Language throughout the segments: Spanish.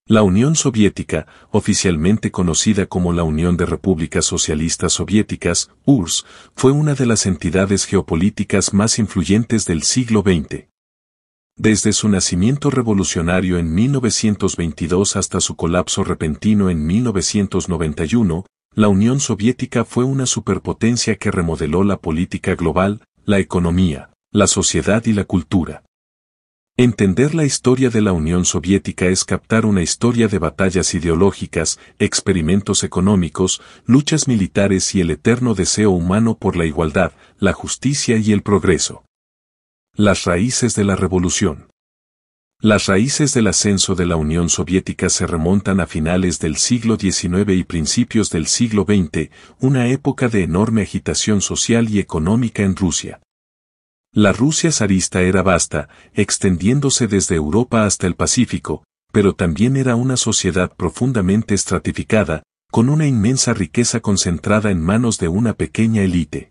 La Unión Soviética, oficialmente conocida como la Unión de Repúblicas Socialistas Soviéticas, URSS, fue una de las entidades geopolíticas más influyentes del siglo XX. Desde su nacimiento revolucionario en 1922 hasta su colapso repentino en 1991, la Unión Soviética fue una superpotencia que remodeló la política global, la economía, la sociedad y la cultura. Entender la historia de la Unión Soviética es captar una historia de batallas ideológicas, experimentos económicos, luchas militares y el eterno deseo humano por la igualdad, la justicia y el progreso. Las raíces de la revolución. Las raíces del ascenso de la Unión Soviética se remontan a finales del siglo XIX y principios del siglo XX, una época de enorme agitación social y económica en Rusia. La Rusia zarista era vasta, extendiéndose desde Europa hasta el Pacífico, pero también era una sociedad profundamente estratificada, con una inmensa riqueza concentrada en manos de una pequeña élite.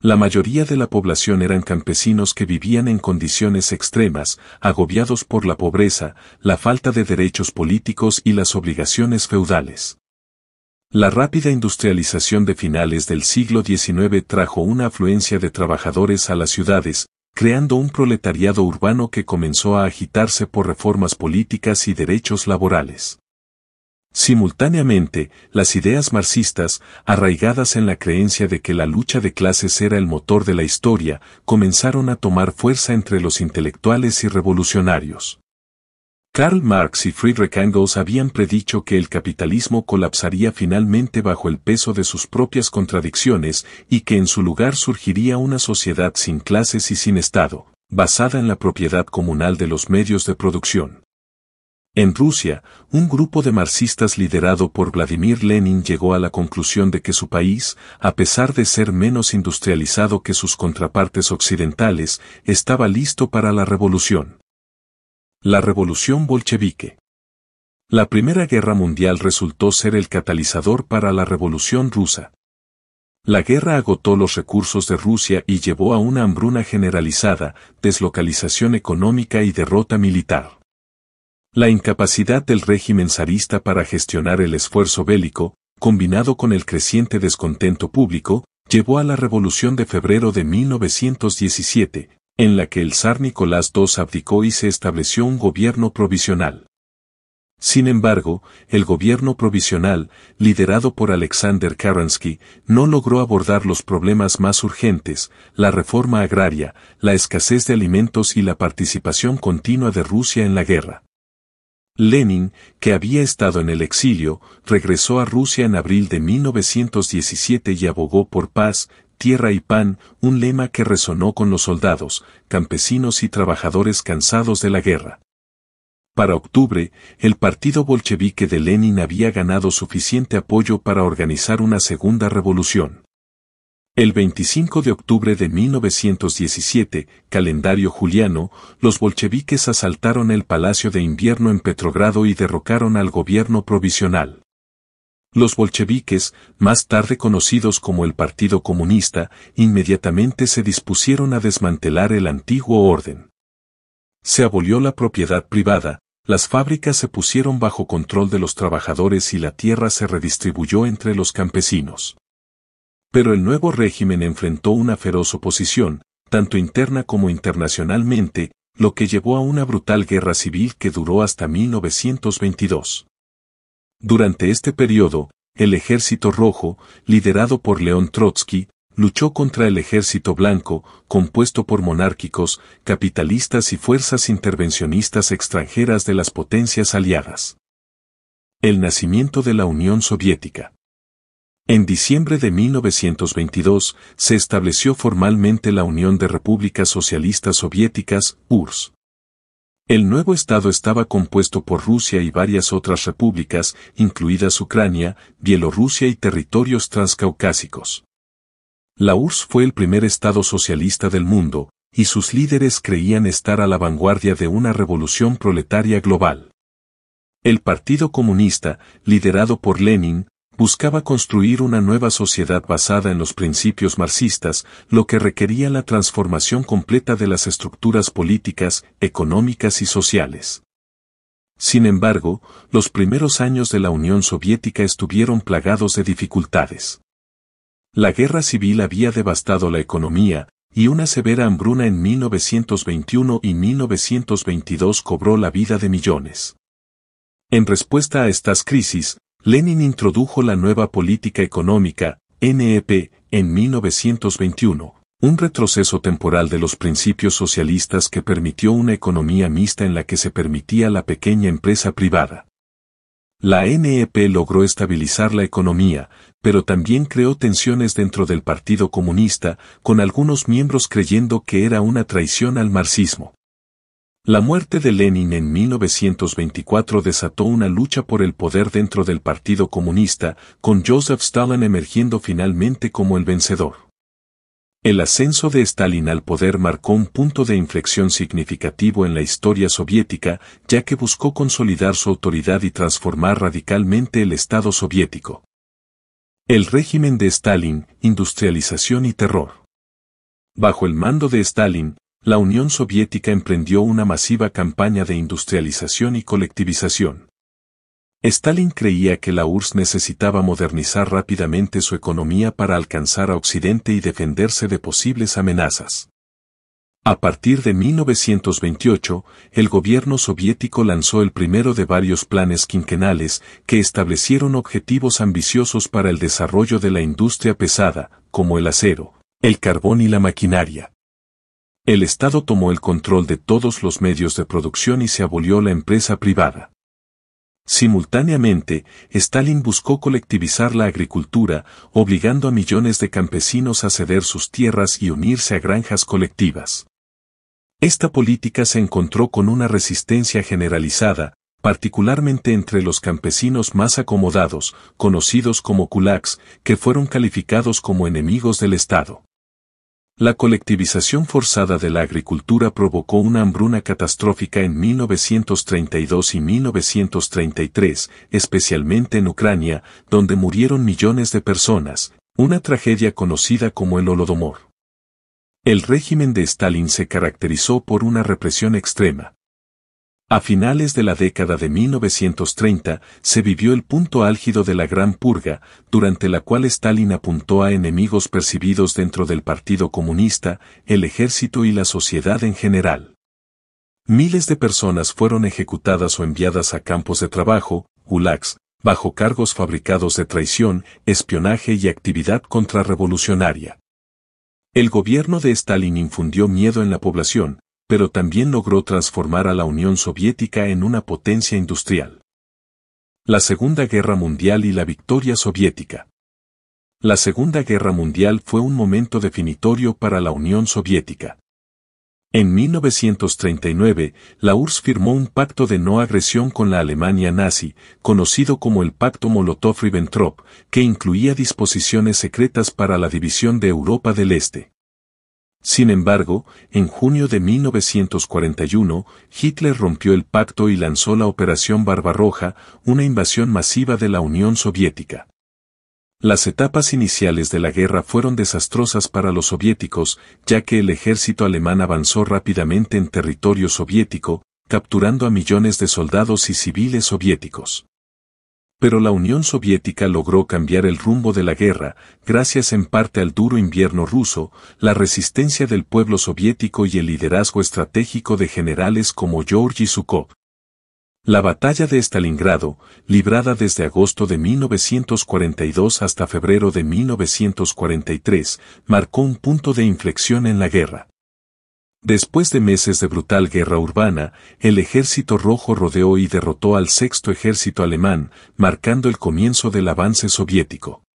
La mayoría de la población eran campesinos que vivían en condiciones extremas, agobiados por la pobreza, la falta de derechos políticos y las obligaciones feudales. La rápida industrialización de finales del siglo XIX trajo una afluencia de trabajadores a las ciudades, creando un proletariado urbano que comenzó a agitarse por reformas políticas y derechos laborales. Simultáneamente, las ideas marxistas, arraigadas en la creencia de que la lucha de clases era el motor de la historia, comenzaron a tomar fuerza entre los intelectuales y revolucionarios. Karl Marx y Friedrich Engels habían predicho que el capitalismo colapsaría finalmente bajo el peso de sus propias contradicciones y que en su lugar surgiría una sociedad sin clases y sin Estado, basada en la propiedad comunal de los medios de producción. En Rusia, un grupo de marxistas liderado por Vladimir Lenin llegó a la conclusión de que su país, a pesar de ser menos industrializado que sus contrapartes occidentales, estaba listo para la revolución. La revolución bolchevique. La Primera Guerra Mundial resultó ser el catalizador para la revolución rusa. La guerra agotó los recursos de Rusia y llevó a una hambruna generalizada, deslocalización económica y derrota militar. La incapacidad del régimen zarista para gestionar el esfuerzo bélico, combinado con el creciente descontento público, llevó a la Revolución de Febrero de 1917, en la que el zar Nicolás II abdicó y se estableció un gobierno provisional. Sin embargo, el gobierno provisional, liderado por Alexander Kerensky, no logró abordar los problemas más urgentes, la reforma agraria, la escasez de alimentos y la participación continua de Rusia en la guerra. Lenin, que había estado en el exilio, regresó a Rusia en abril de 1917 y abogó por paz, tierra y pan, un lema que resonó con los soldados, campesinos y trabajadores cansados de la guerra. Para octubre, el partido bolchevique de Lenin había ganado suficiente apoyo para organizar una segunda revolución. El 25 de octubre de 1917, calendario juliano, los bolcheviques asaltaron el Palacio de Invierno en Petrogrado y derrocaron al gobierno provisional. Los bolcheviques, más tarde conocidos como el Partido Comunista, inmediatamente se dispusieron a desmantelar el antiguo orden. Se abolió la propiedad privada, las fábricas se pusieron bajo control de los trabajadores y la tierra se redistribuyó entre los campesinos. Pero el nuevo régimen enfrentó una feroz oposición, tanto interna como internacionalmente, lo que llevó a una brutal guerra civil que duró hasta 1922. Durante este periodo, el Ejército Rojo, liderado por León Trotsky, luchó contra el Ejército Blanco, compuesto por monárquicos, capitalistas y fuerzas intervencionistas extranjeras de las potencias aliadas. El nacimiento de la Unión Soviética. En diciembre de 1922 se estableció formalmente la Unión de Repúblicas Socialistas Soviéticas, URSS. El nuevo Estado estaba compuesto por Rusia y varias otras repúblicas, incluidas Ucrania, Bielorrusia y territorios transcaucásicos. La URSS fue el primer Estado socialista del mundo, y sus líderes creían estar a la vanguardia de una revolución proletaria global. El Partido Comunista, liderado por Lenin, buscaba construir una nueva sociedad basada en los principios marxistas, lo que requería la transformación completa de las estructuras políticas, económicas y sociales. Sin embargo, los primeros años de la Unión Soviética estuvieron plagados de dificultades. La guerra civil había devastado la economía, y una severa hambruna en 1921 y 1922 cobró la vida de millones. En respuesta a estas crisis, Lenin introdujo la nueva política económica, NEP, en 1921, un retroceso temporal de los principios socialistas que permitió una economía mixta en la que se permitía la pequeña empresa privada. La NEP logró estabilizar la economía, pero también creó tensiones dentro del Partido Comunista, con algunos miembros creyendo que era una traición al marxismo. La muerte de Lenin en 1924 desató una lucha por el poder dentro del Partido Comunista, con Joseph Stalin emergiendo finalmente como el vencedor. El ascenso de Stalin al poder marcó un punto de inflexión significativo en la historia soviética, ya que buscó consolidar su autoridad y transformar radicalmente el Estado soviético. El régimen de Stalin, industrialización y terror. Bajo el mando de Stalin, la Unión Soviética emprendió una masiva campaña de industrialización y colectivización. Stalin creía que la URSS necesitaba modernizar rápidamente su economía para alcanzar a Occidente y defenderse de posibles amenazas. A partir de 1928, el gobierno soviético lanzó el primero de varios planes quinquenales que establecieron objetivos ambiciosos para el desarrollo de la industria pesada, como el acero, el carbón y la maquinaria. El Estado tomó el control de todos los medios de producción y se abolió la empresa privada. Simultáneamente, Stalin buscó colectivizar la agricultura, obligando a millones de campesinos a ceder sus tierras y unirse a granjas colectivas. Esta política se encontró con una resistencia generalizada, particularmente entre los campesinos más acomodados, conocidos como kulaks, que fueron calificados como enemigos del Estado. La colectivización forzada de la agricultura provocó una hambruna catastrófica en 1932 y 1933, especialmente en Ucrania, donde murieron millones de personas, una tragedia conocida como el Holodomor. El régimen de Stalin se caracterizó por una represión extrema. A finales de la década de 1930 se vivió el punto álgido de la Gran Purga, durante la cual Stalin apuntó a enemigos percibidos dentro del Partido Comunista, el ejército y la sociedad en general. Miles de personas fueron ejecutadas o enviadas a campos de trabajo, gulags, bajo cargos fabricados de traición, espionaje y actividad contrarrevolucionaria. El gobierno de Stalin infundió miedo en la población, pero también logró transformar a la Unión Soviética en una potencia industrial. La Segunda Guerra Mundial y la victoria soviética. La Segunda Guerra Mundial fue un momento definitorio para la Unión Soviética. En 1939, la URSS firmó un pacto de no agresión con la Alemania nazi, conocido como el Pacto Molotov-Ribbentrop, que incluía disposiciones secretas para la división de Europa del Este. Sin embargo, en junio de 1941, Hitler rompió el pacto y lanzó la Operación Barbarroja, una invasión masiva de la Unión Soviética. Las etapas iniciales de la guerra fueron desastrosas para los soviéticos, ya que el ejército alemán avanzó rápidamente en territorio soviético, capturando a millones de soldados y civiles soviéticos. Pero la Unión Soviética logró cambiar el rumbo de la guerra, gracias en parte al duro invierno ruso, la resistencia del pueblo soviético y el liderazgo estratégico de generales como Georgy Zhukov. La batalla de Stalingrado, librada desde agosto de 1942 hasta febrero de 1943, marcó un punto de inflexión en la guerra. Después de meses de brutal guerra urbana, el Ejército Rojo rodeó y derrotó al Sexto Ejército Alemán, marcando el comienzo del avance soviético.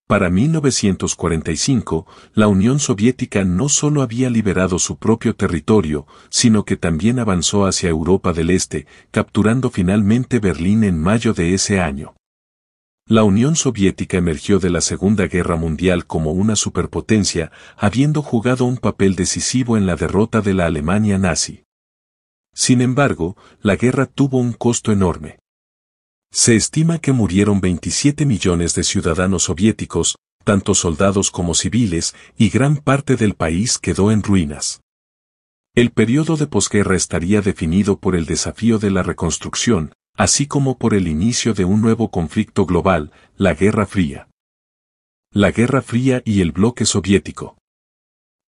Para 1945, la Unión Soviética no solo había liberado su propio territorio, sino que también avanzó hacia Europa del Este, capturando finalmente Berlín en mayo de ese año. La Unión Soviética emergió de la Segunda Guerra Mundial como una superpotencia, habiendo jugado un papel decisivo en la derrota de la Alemania nazi. Sin embargo, la guerra tuvo un costo enorme. Se estima que murieron 27 millones de ciudadanos soviéticos, tanto soldados como civiles, y gran parte del país quedó en ruinas. El periodo de posguerra estaría definido por el desafío de la reconstrucción, así como por el inicio de un nuevo conflicto global, la Guerra Fría. La Guerra Fría y el bloque soviético.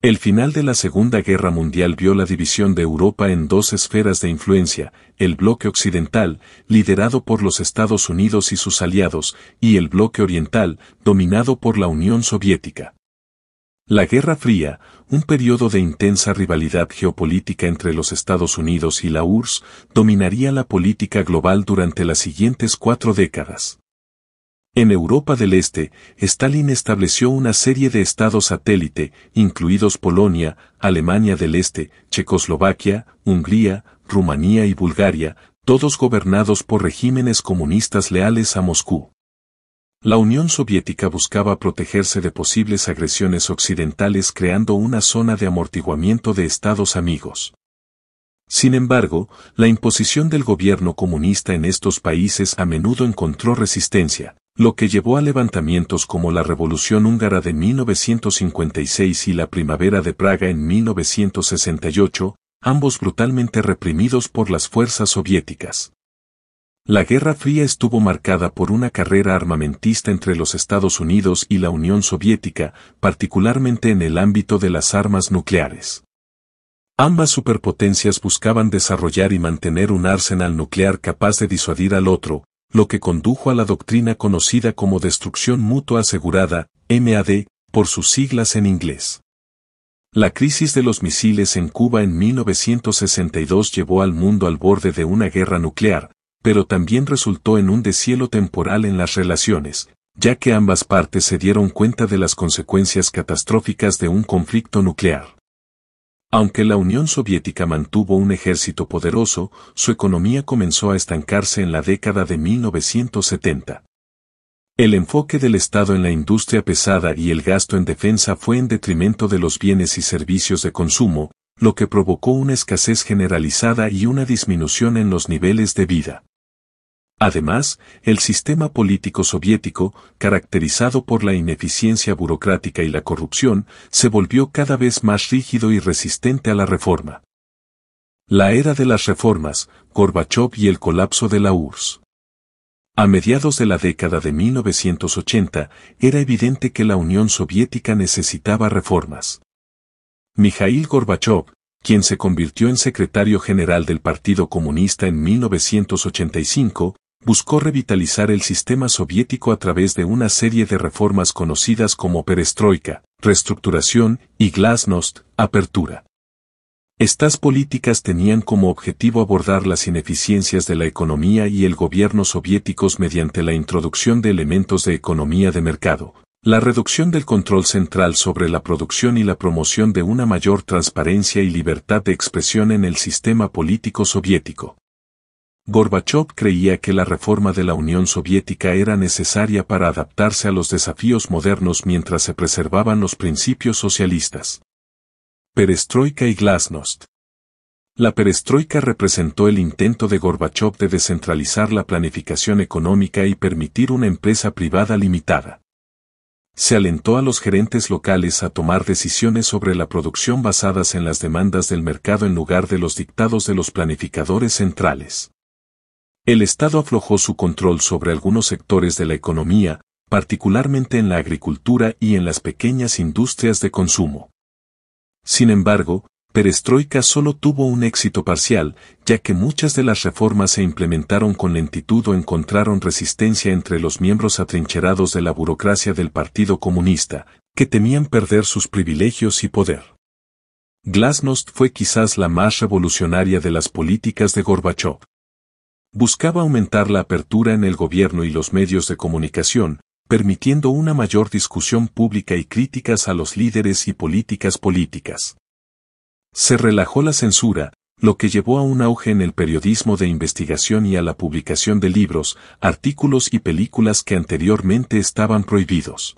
El final de la Segunda Guerra Mundial vio la división de Europa en dos esferas de influencia, el bloque occidental, liderado por los Estados Unidos y sus aliados, y el bloque oriental, dominado por la Unión Soviética. La Guerra Fría, un periodo de intensa rivalidad geopolítica entre los Estados Unidos y la URSS, dominaría la política global durante las siguientes 4 décadas. En Europa del Este, Stalin estableció una serie de estados satélite, incluidos Polonia, Alemania del Este, Checoslovaquia, Hungría, Rumanía y Bulgaria, todos gobernados por regímenes comunistas leales a Moscú. La Unión Soviética buscaba protegerse de posibles agresiones occidentales creando una zona de amortiguamiento de estados amigos. Sin embargo, la imposición del gobierno comunista en estos países a menudo encontró resistencia, lo que llevó a levantamientos como la Revolución Húngara de 1956 y la Primavera de Praga en 1968, ambos brutalmente reprimidos por las fuerzas soviéticas. La Guerra Fría estuvo marcada por una carrera armamentista entre los Estados Unidos y la Unión Soviética, particularmente en el ámbito de las armas nucleares. Ambas superpotencias buscaban desarrollar y mantener un arsenal nuclear capaz de disuadir al otro, lo que condujo a la doctrina conocida como destrucción mutua asegurada, MAD, por sus siglas en inglés. La crisis de los misiles en Cuba en 1962 llevó al mundo al borde de una guerra nuclear, pero también resultó en un deshielo temporal en las relaciones, ya que ambas partes se dieron cuenta de las consecuencias catastróficas de un conflicto nuclear. Aunque la Unión Soviética mantuvo un ejército poderoso, su economía comenzó a estancarse en la década de 1970. El enfoque del Estado en la industria pesada y el gasto en defensa fue en detrimento de los bienes y servicios de consumo, lo que provocó una escasez generalizada y una disminución en los niveles de vida. Además, el sistema político soviético, caracterizado por la ineficiencia burocrática y la corrupción, se volvió cada vez más rígido y resistente a la reforma. La era de las reformas, Gorbachov y el colapso de la URSS. A mediados de la década de 1980, era evidente que la Unión Soviética necesitaba reformas. Mikhail Gorbachov, quien se convirtió en secretario general del Partido Comunista en 1985, buscó revitalizar el sistema soviético a través de una serie de reformas conocidas como perestroika, reestructuración, y glasnost, apertura. Estas políticas tenían como objetivo abordar las ineficiencias de la economía y el gobierno soviéticos mediante la introducción de elementos de economía de mercado, la reducción del control central sobre la producción y la promoción de una mayor transparencia y libertad de expresión en el sistema político soviético. Gorbachov creía que la reforma de la Unión Soviética era necesaria para adaptarse a los desafíos modernos mientras se preservaban los principios socialistas. Perestroika y glasnost. La perestroika representó el intento de Gorbachov de descentralizar la planificación económica y permitir una empresa privada limitada. Se alentó a los gerentes locales a tomar decisiones sobre la producción basadas en las demandas del mercado en lugar de los dictados de los planificadores centrales. El Estado aflojó su control sobre algunos sectores de la economía, particularmente en la agricultura y en las pequeñas industrias de consumo. Sin embargo, perestroika solo tuvo un éxito parcial, ya que muchas de las reformas se implementaron con lentitud o encontraron resistencia entre los miembros atrincherados de la burocracia del Partido Comunista, que temían perder sus privilegios y poder. Glasnost fue quizás la más revolucionaria de las políticas de Gorbachov. Buscaba aumentar la apertura en el gobierno y los medios de comunicación, permitiendo una mayor discusión pública y críticas a los líderes y políticas. Se relajó la censura, lo que llevó a un auge en el periodismo de investigación y a la publicación de libros, artículos y películas que anteriormente estaban prohibidos.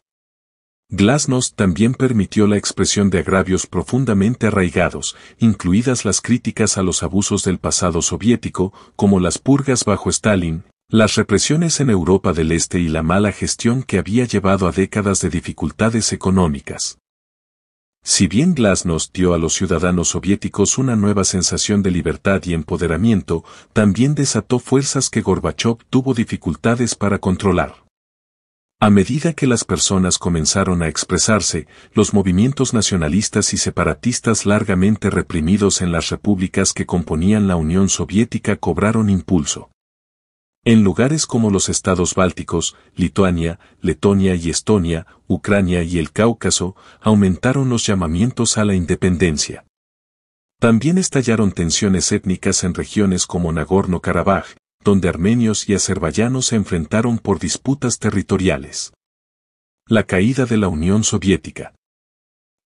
Glasnost también permitió la expresión de agravios profundamente arraigados, incluidas las críticas a los abusos del pasado soviético, como las purgas bajo Stalin, las represiones en Europa del Este y la mala gestión que había llevado a décadas de dificultades económicas. Si bien Glasnost dio a los ciudadanos soviéticos una nueva sensación de libertad y empoderamiento, también desató fuerzas que Gorbachov tuvo dificultades para controlar. A medida que las personas comenzaron a expresarse, los movimientos nacionalistas y separatistas largamente reprimidos en las repúblicas que componían la Unión Soviética cobraron impulso. En lugares como los estados bálticos, Lituania, Letonia y Estonia, Ucrania y el Cáucaso, aumentaron los llamamientos a la independencia. También estallaron tensiones étnicas en regiones como Nagorno-Karabaj, donde armenios y azerbaiyanos se enfrentaron por disputas territoriales. La caída de la Unión Soviética.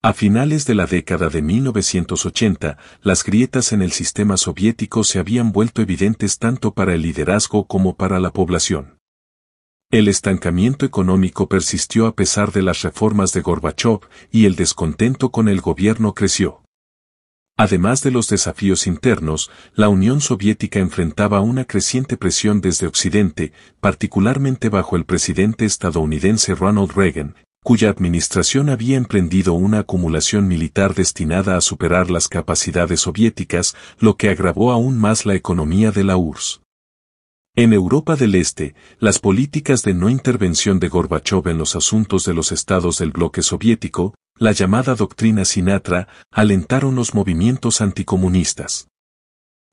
A finales de la década de 1980, las grietas en el sistema soviético se habían vuelto evidentes tanto para el liderazgo como para la población. El estancamiento económico persistió a pesar de las reformas de Gorbachov y el descontento con el gobierno creció. Además de los desafíos internos, la Unión Soviética enfrentaba una creciente presión desde Occidente, particularmente bajo el presidente estadounidense Ronald Reagan, cuya administración había emprendido una acumulación militar destinada a superar las capacidades soviéticas, lo que agravó aún más la economía de la URSS. En Europa del Este, las políticas de no intervención de Gorbachov en los asuntos de los estados del bloque soviético, la llamada doctrina Sinatra, alentaron los movimientos anticomunistas.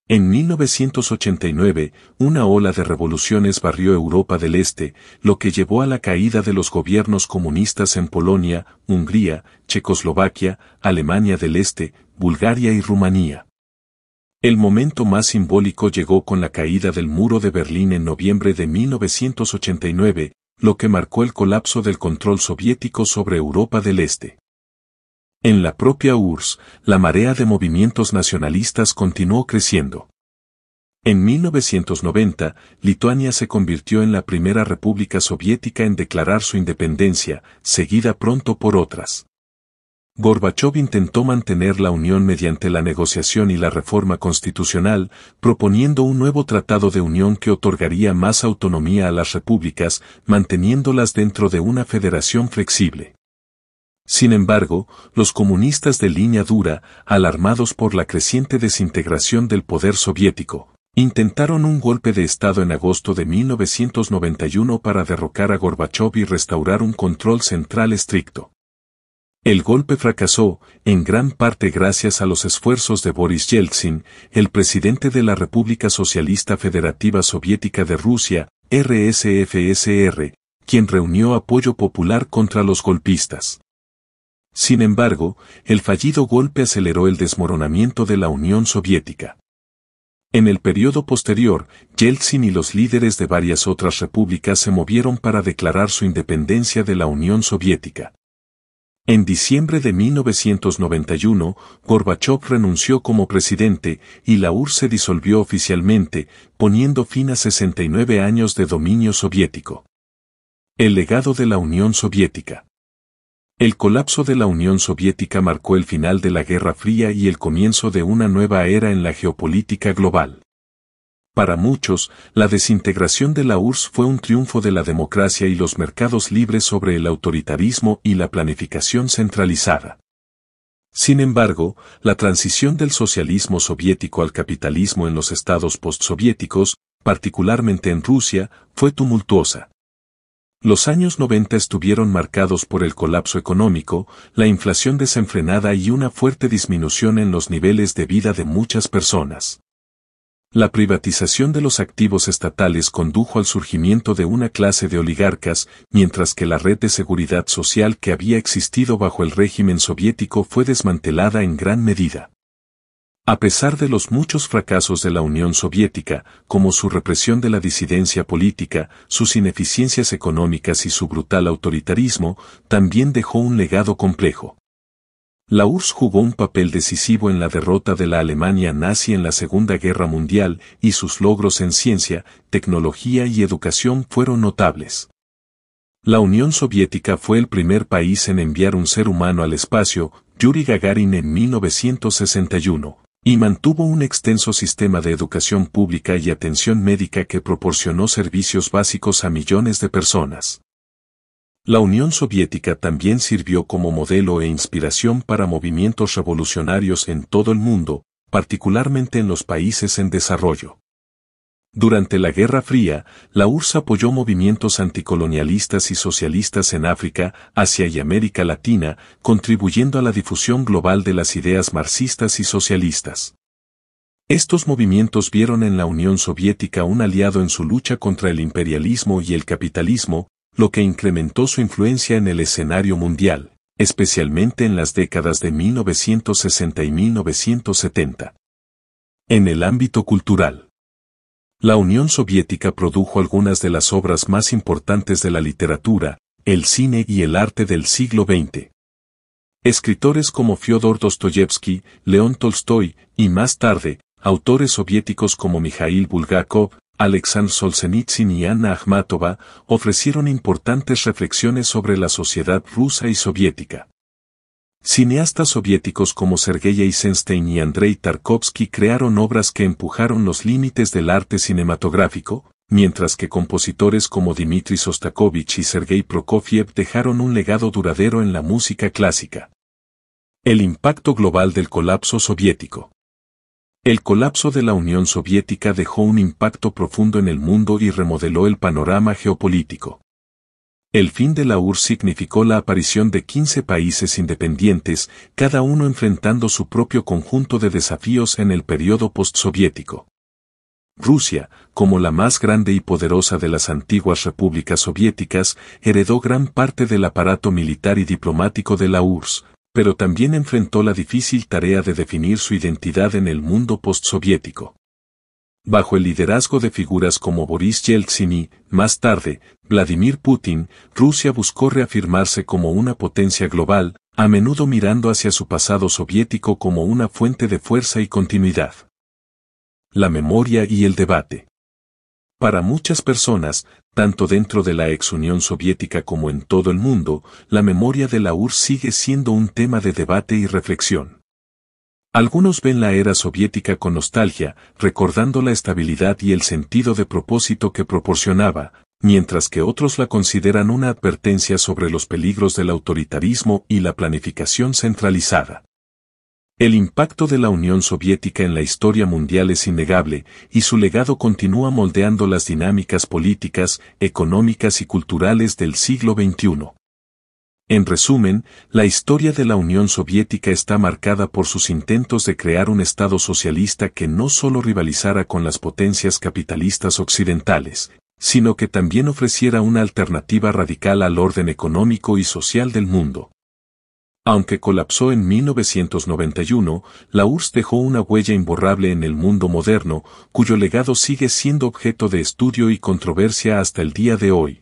En 1989, una ola de revoluciones barrió Europa del Este, lo que llevó a la caída de los gobiernos comunistas en Polonia, Hungría, Checoslovaquia, Alemania del Este, Bulgaria y Rumanía. El momento más simbólico llegó con la caída del muro de Berlín en noviembre de 1989, lo que marcó el colapso del control soviético sobre Europa del Este. En la propia URSS, la marea de movimientos nacionalistas continuó creciendo. En 1990, Lituania se convirtió en la primera república soviética en declarar su independencia, seguida pronto por otras. Gorbachov intentó mantener la unión mediante la negociación y la reforma constitucional, proponiendo un nuevo tratado de unión que otorgaría más autonomía a las repúblicas, manteniéndolas dentro de una federación flexible. Sin embargo, los comunistas de línea dura, alarmados por la creciente desintegración del poder soviético, intentaron un golpe de Estado en agosto de 1991 para derrocar a Gorbachov y restaurar un control central estricto. El golpe fracasó, en gran parte gracias a los esfuerzos de Boris Yeltsin, el presidente de la República Socialista Federativa Soviética de Rusia, RSFSR, quien reunió apoyo popular contra los golpistas. Sin embargo, el fallido golpe aceleró el desmoronamiento de la Unión Soviética. En el periodo posterior, Yeltsin y los líderes de varias otras repúblicas se movieron para declarar su independencia de la Unión Soviética. En diciembre de 1991, Gorbachov renunció como presidente y la URSS se disolvió oficialmente, poniendo fin a 69 años de dominio soviético. El legado de la Unión Soviética. El colapso de la Unión Soviética marcó el final de la Guerra Fría y el comienzo de una nueva era en la geopolítica global. Para muchos, la desintegración de la URSS fue un triunfo de la democracia y los mercados libres sobre el autoritarismo y la planificación centralizada. Sin embargo, la transición del socialismo soviético al capitalismo en los estados postsoviéticos, particularmente en Rusia, fue tumultuosa. Los años 90 estuvieron marcados por el colapso económico, la inflación desenfrenada y una fuerte disminución en los niveles de vida de muchas personas. La privatización de los activos estatales condujo al surgimiento de una clase de oligarcas, mientras que la red de seguridad social que había existido bajo el régimen soviético fue desmantelada en gran medida. A pesar de los muchos fracasos de la Unión Soviética, como su represión de la disidencia política, sus ineficiencias económicas y su brutal autoritarismo, también dejó un legado complejo. La URSS jugó un papel decisivo en la derrota de la Alemania nazi en la Segunda Guerra Mundial y sus logros en ciencia, tecnología y educación fueron notables. La Unión Soviética fue el primer país en enviar un ser humano al espacio, Yuri Gagarin en 1961. Y mantuvo un extenso sistema de educación pública y atención médica que proporcionó servicios básicos a millones de personas. La Unión Soviética también sirvió como modelo e inspiración para movimientos revolucionarios en todo el mundo, particularmente en los países en desarrollo. Durante la Guerra Fría, la URSS apoyó movimientos anticolonialistas y socialistas en África, Asia y América Latina, contribuyendo a la difusión global de las ideas marxistas y socialistas. Estos movimientos vieron en la Unión Soviética un aliado en su lucha contra el imperialismo y el capitalismo, lo que incrementó su influencia en el escenario mundial, especialmente en las décadas de 1960 y 1970. En el ámbito cultural, la Unión Soviética produjo algunas de las obras más importantes de la literatura, el cine y el arte del siglo XX. Escritores como Fyodor Dostoyevsky, León Tolstoy, y más tarde, autores soviéticos como Mikhail Bulgakov, Alexander Solzhenitsyn y Anna Akhmatova, ofrecieron importantes reflexiones sobre la sociedad rusa y soviética. Cineastas soviéticos como Sergei Eisenstein y Andrei Tarkovsky crearon obras que empujaron los límites del arte cinematográfico, mientras que compositores como Dmitri Sostakovich y Sergei Prokofiev dejaron un legado duradero en la música clásica. El impacto global del colapso soviético. El colapso de la Unión Soviética dejó un impacto profundo en el mundo y remodeló el panorama geopolítico. El fin de la URSS significó la aparición de 15 países independientes, cada uno enfrentando su propio conjunto de desafíos en el periodo postsoviético. Rusia, como la más grande y poderosa de las antiguas repúblicas soviéticas, heredó gran parte del aparato militar y diplomático de la URSS, pero también enfrentó la difícil tarea de definir su identidad en el mundo postsoviético. Bajo el liderazgo de figuras como Boris Yeltsin y, más tarde, Vladimir Putin, Rusia buscó reafirmarse como una potencia global, a menudo mirando hacia su pasado soviético como una fuente de fuerza y continuidad. La memoria y el debate. Para muchas personas, tanto dentro de la ex Unión Soviética como en todo el mundo, la memoria de la URSS sigue siendo un tema de debate y reflexión. Algunos ven la era soviética con nostalgia, recordando la estabilidad y el sentido de propósito que proporcionaba, mientras que otros la consideran una advertencia sobre los peligros del autoritarismo y la planificación centralizada. El impacto de la Unión Soviética en la historia mundial es innegable, y su legado continúa moldeando las dinámicas políticas, económicas y culturales del siglo XXI. En resumen, la historia de la Unión Soviética está marcada por sus intentos de crear un Estado socialista que no solo rivalizara con las potencias capitalistas occidentales, sino que también ofreciera una alternativa radical al orden económico y social del mundo. Aunque colapsó en 1991, la URSS dejó una huella imborrable en el mundo moderno, cuyo legado sigue siendo objeto de estudio y controversia hasta el día de hoy.